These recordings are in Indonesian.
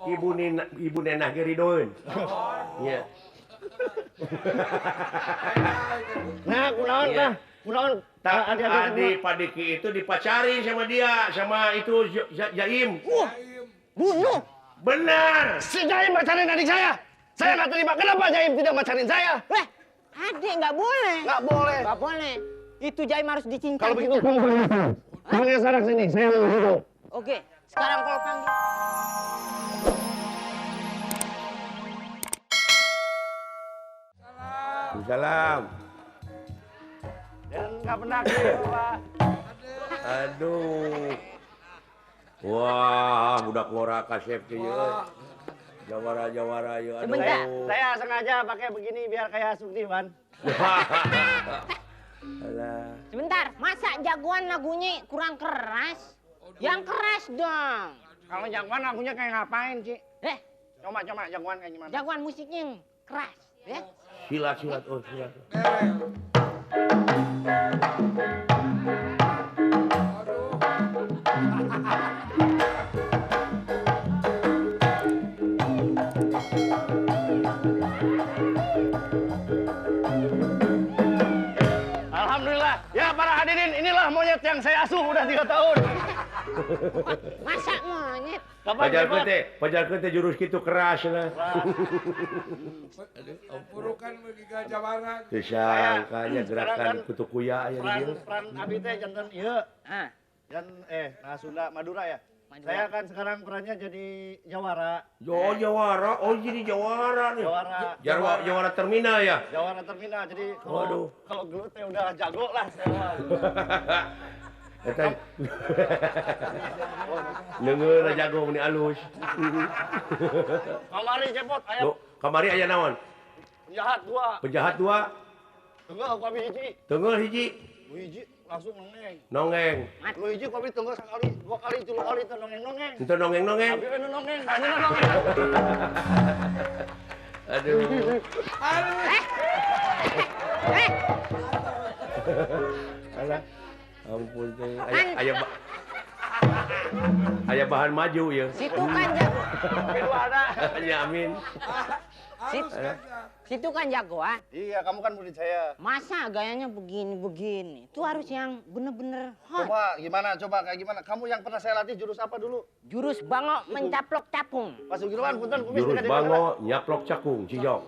ibu nenah geridoeun. Iya. Nah, kunaon Iya. tah? Kunaon? Adik Pak Diki itu dipacari sama dia, sama itu Jaim. Bunuh. Benar. Si Jaim pacarin adik saya. Saya nggak terima. Kenapa Jaim tidak pacarin saya? Adik nggak boleh. Nggak boleh. Nggak boleh. Itu Jaim harus dicincang. Kalau begitu panggil sekarang sini. Saya mau hidup. Oke, sekarang kalau panggil. Salam. Dan nggak pernah Pak. Aduh. Wah, budak ngora kasep teh ye. Jawara ye. Sebentar. Saya sengaja pakai begini biar kayak Suktiwan. Alah. Sebentar, masa jagoan lagunya kurang keras? Yang keras dong. Kalau jagoan lagunya kayak ngapain sih? Coba jagoan kayak gimana? jagoan musiknya yang keras, ya. Silat. Alhamdulillah. Ya para hadirin, inilah monyet yang saya asuh udah 3 tahun. Masa monyet? Pajar teh jurus kitu keras nah. Purukan bagi Gajah Warna. Disangkanya gerakan kutu kuya aya di dieu. Peran abi teh janten ieu. Ah, Dan nah Sunda Madura ya. Madura. Saya kan sekarang perannya jadi Jawara. Jawara. Oh, jadi Jawara nih. Jawara terminal ya. Jawara terminal. Jadi Waduh. kalau gelut teh udah jago lah saya. Eta Neungeun jago meni alus. Kamari cepot aya Loh, kamari aya naon? penjahat 2. Penjahat 2, Tengah ku abi hiji. teungel hiji, Ku hiji langsung nongeng. nongeng. Lu hiji ku abi tengah sekali, 2 kali, 3 kali teh nongeng-nongeng. Itu nongeng. Abi anu nongeng, tanya nongeng. Aduh. Alah. Ampun teh. Aya bahan maju ya. situ kan jago. Itu ada. Ya amin. Situ kan jagoan. Iya, kamu kan murid saya. Masa gayanya begini? Itu harus yang bener-bener hot. Coba kayak gimana? Kamu yang pernah saya latih jurus apa dulu? Jurus bangok mencaplok capung. Pas Sugirwan, punten kumis Jurus dekat bango nyaplok cakung cijok.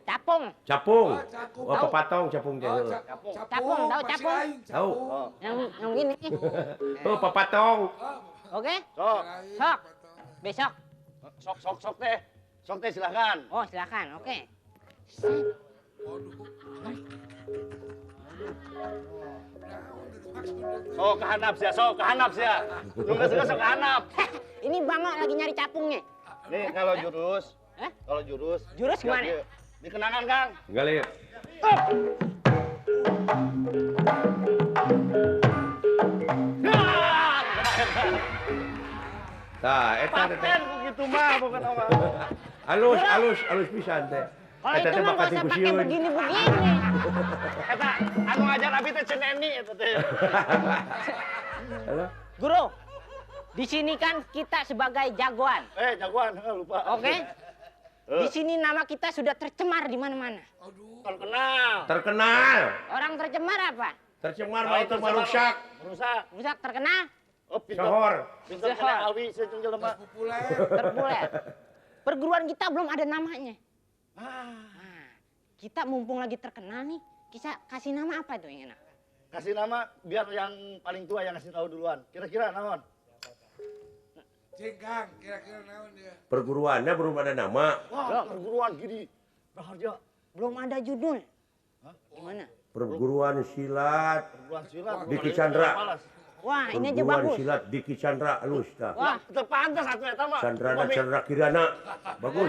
Capung. Capung. Cakung. Apa patong capung teh. Capung, tahu capung? Tahu. Yang gini. Oh, papatong. Oke? Sok, Sok. Besok. sok teh. Sok teh silahkan. Oh, silakan. Oke. Sok kehanap sia. Nunggu sok kehanap. Ini bangok lagi nyari capungnya. Nih kalau jurus. Hah? Kalau jurus. Jurus gimana? Dikenangan, Kang. Gali. Tah, eta teh. Paten begitu mah bukan apa. Alus pisan teh. Kalau itu mah nggak usah pakai begini-begini. Eta anu ngajar abi teh ceneni eta teh. Halo. Guru, di sini kan kita sebagai jagoan. Jagoan, lupa. Oke? Di sini nama kita sudah tercemar di mana-mana. Terkenal. Orang tercemar apa? Tercemar mah itu merusak. Rusak terkenal, Oh, Sohor. pintar kena awi sejeung jelema. terpopuler. Perguruan kita belum ada namanya. Nah, kita mumpung lagi terkenal nih, kita kasih nama apa tuh yang enak? Kasih nama biar yang paling tua yang ngasih tahu duluan. Kira-kira naon? Cingkang, kira-kira naon dia? Perguruannya belum ada nama. Wah, perguruan gini. Raharja. Belum ada judul. Gimana? Perguruan silat Perguruan silat. Diki Chandra. Wah, ini aja Perguruan bagus. silat Diki Chandra alus tah. Wah, Terpantas satu eta mah. Chandra Kirana. Bagus.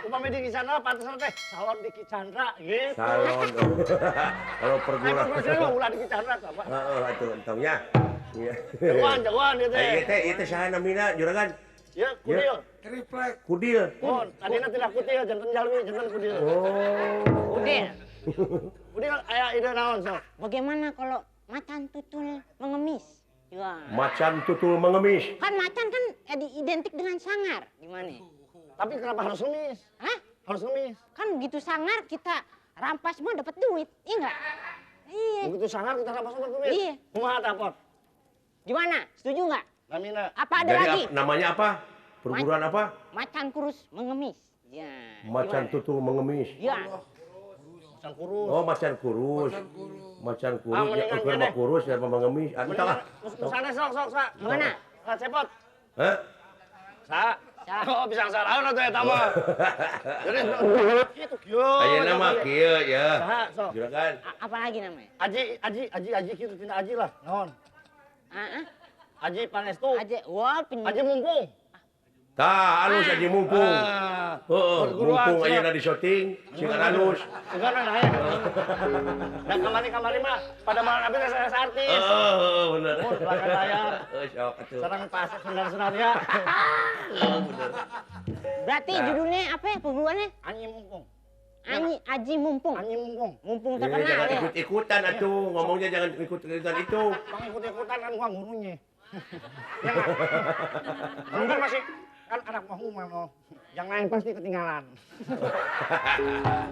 Upami di Chandra pantas teh salon di Chandra gitu. Salon. Kalau perguruan. Saya mah ulah di Chandra apa? Heeh, atuh entongnya. Iya. Jagoan dia teh. Ieu teh saha namina juragan? Ya, kudil. Triplek. Kudil. Oh, tadinya tidak kutil, jantan jalwi, jantan kudil. Oh. Udin. Kudil aya ide naon sok? Bagaimana kalau macan tutul mengemis? Ya. Macan tutul mengemis. Kan macan kan identik dengan sangar. Gimana? Tapi kenapa harus ngemis? Hah? Harus ngemis. Kan begitu sangar kita rampas semua dapat duit, iya nggak? Iya. Begitu sangar kita dapat semua duit. Iya. Kumaha tapot? Gimana? Setuju nggak? Namina. Apa ada Jadi lagi? namanya apa? Perguruan apa? Macan kurus mengemis. Ya. Macan gimana? tutul mengemis. Ya. Macan kurus. Oh, macan kurus. Macan kurus, ya mendingan ukur gede. kurus dan mengemis. Entah lah. Sana sok sa. Gimana? Sa cepot. Hah? Sa. Sa. Oh, bisa saraon atuh eta mah. Jadi itu kieu. Ayeuna mah kieu ya. Saha sok. Juragan. Apa lagi namanya? Aji kieu tina aji lah. Naon? Ah, Aji Pangestu. aja. Wah, Aji Mumpung. Tah, alus aja mumpung. Ah. Heeh, Perguruan, mumpung sok. ayeuna di syuting, sing alus. Enggak nah ya. Dan kamari mah pada malam abis saya artis. Heeh, bener. Oh, belakang layar. Sok atuh. Sarang pas senar ya. Bener. berarti Nah. judulnya apa ya perguruannya? Anyi Mumpung. Aji Mumpung. Anyi Mumpung. Mumpung Ini terkenal jangan ya. ikut-ikutan atuh, ngomongnya jangan ikut-ikutan itu. Bang ikut-ikutan kan gua gurunya. Ya nggak? Lu kan masih kan anak mahuman oh. Yang lain pasti ketinggalan.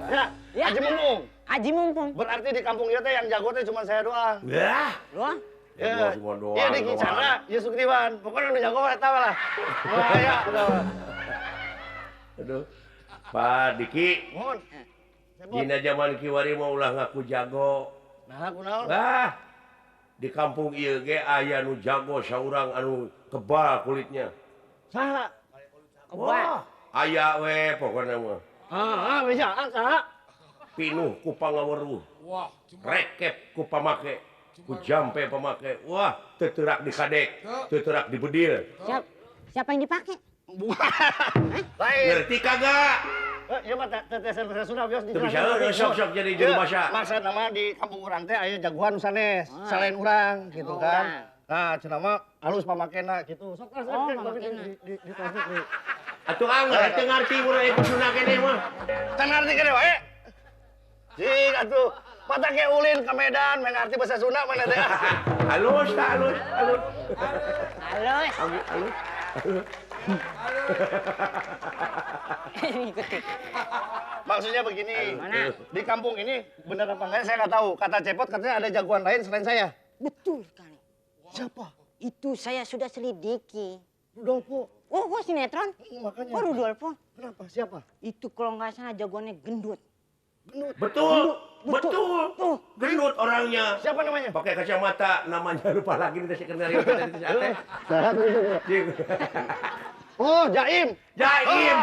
Ya, Ya. Haji Mumpung. Aji Mumpung. Berarti di kampung ieu teh yang jago teh cuma saya doang. Wah, Loh? ya semua doang. Iya di Kicana, ya Sugriwan. Pokoknya udah jago eta lah. Wah ya, udah. Aduh. Pak Diki, Mohon. dina zaman kiwari mau ulah ngaku jago. Nah, kunaon? Wah, di kampung ieu ge aya nu jago saurang anu kebal kulitnya. Saha? Wah, aya we pokona mah. Bisa, saha? Pinuh ku pangaweruh, Wah, cuma rekep ku pamake, ku jampe pamake. Wah, teu teurak di kadek, teu teurak di bedil. Siapa yang dipakai? Lain. Ngerti kagak? Iya mah tetesan bahasa Sunda bios Teu bisa sok-sok jadi juru bahasa. Maksud nama di kampung urang teh aya jagoan nu sanes, selain urang gitu kan. Nah, cenah mah halus pamakena gitu. Sok Oh, pamakena. di translate. Atuh anggar teu ngarti urang ikut Sunda keneh mah. Tan ngarti kene wae. Jing atuh mata ke ulin ke Medan main arti bahasa Sunda mana teh. Halus, halus, halus. Halo. Halus. Ikuti. Maksudnya begini. Mana? Di kampung ini benar apa enggak saya nggak tahu. Kata Cepot katanya ada jagoan lain selain saya. Betul sekali. Siapa? Itu saya sudah selidiki. Rudolfo. Oh, sinetron? Makanya. Oh, Rudolfo. Kenapa? Siapa? Itu kalau nggak salah jagoannya gendut. Gendut. Betul, betul. Tuh. Gendut orangnya. Siapa namanya? Pakai kacamata, namanya lupa lagi nih skenario kita di sate. Oh, Jaim. Jaim.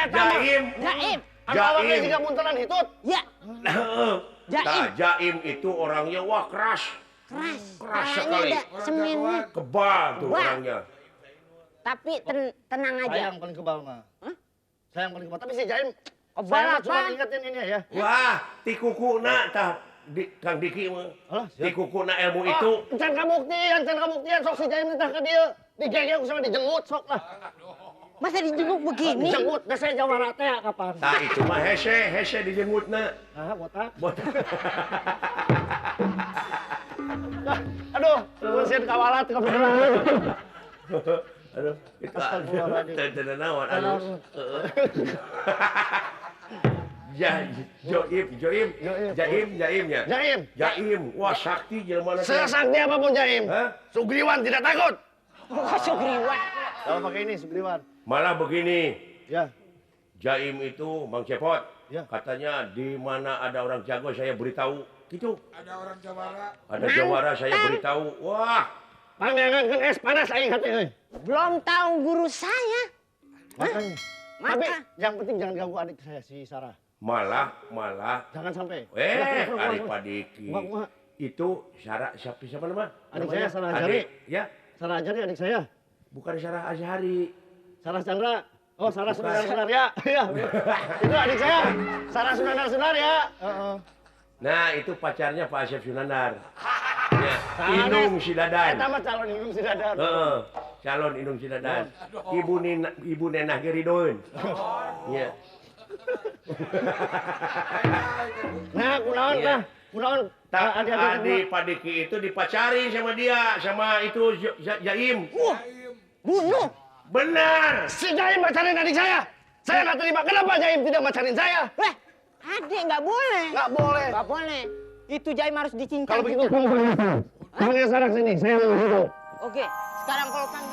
Jaim. Jaim. Anu awalnya Jaim. juga muntelan hitut. Ya, Jaim. Nah, Jaim itu orangnya wah keras. keras. Keras Kayaknya sekali. ada semennya. Kebal tuh Wah. orangnya. Tapi tenang Saya aja. yang paling kebal mah. Hah? Saya yang paling kebal. Tapi si Jaim, Kebal saya mah apa? cuma ingetin ini ya. Wah, ti kukuna tah Kang Diki mah. Alah, Ti kukuna ilmu itu. Oh, can kabuktian, sok si Jaim teh ka dieu. Digegek sama dijenggut sok lah. Masa dijenguk begini? Dijenggut, da saya jawara teh kapan? Tah itu mah hese dijengutna. Nah, botak. Bot. Aduh, mesin kawalat ka beneran. Aduh, itu Astagfirullahaladzim. teu naon alus. Jaim ya. Jaim. Wah sakti jelema teh. Sesakti apapun Jaim. Hah? Sugriwan tidak takut. Oh, Sugriwan. Kalau pakai ini Sugriwan. Malah begini, Ya. Jaim itu Bang Cepot. Ya. Katanya di mana ada orang jago saya beritahu. Gitu. ada orang Jawara. Ada jawara saya beritahu. Wah, Pandangan kan es panas aing hati euy. Belum tahu guru saya. Makanya. Maka. Tapi yang penting jangan ganggu adik saya si Sarah. malah Jangan sampai. Ari Padiki. Kumaha? Itu siapa nama? Adik Namanya? saya, Sarah Azhari. Adik, ya, Sarah Azhari adik saya. bukan Sarah Azhari. Sarah Chandra. Oh, Sarah Bukan. Sunar ya. Iya. Itu adik saya. Sarah Sunar ya. Heeh. Nah, itu pacarnya Pak Asep Sunandar. Ya, Sanes. Inung Sidadan. Eta mah calon indung si Dadan. Heeh, calon Inung Sidadan. Ibu Nenah Geridoen. Iya. Nah, kunaon Iya. tah? Kunaon? Adi Padiki itu dipacari sama dia, sama itu Jaim. Wah, bunuh. Benar. Si Jaim pacarin adik saya. Saya nggak terima. Kenapa Jaim tidak pacarin saya? Adik nggak boleh. Nggak boleh. Nggak boleh. Itu Jaim harus dicincang. Kalau begitu, kamu panggil sekarang sini. Saya mau hidup. Oke, sekarang kalau kan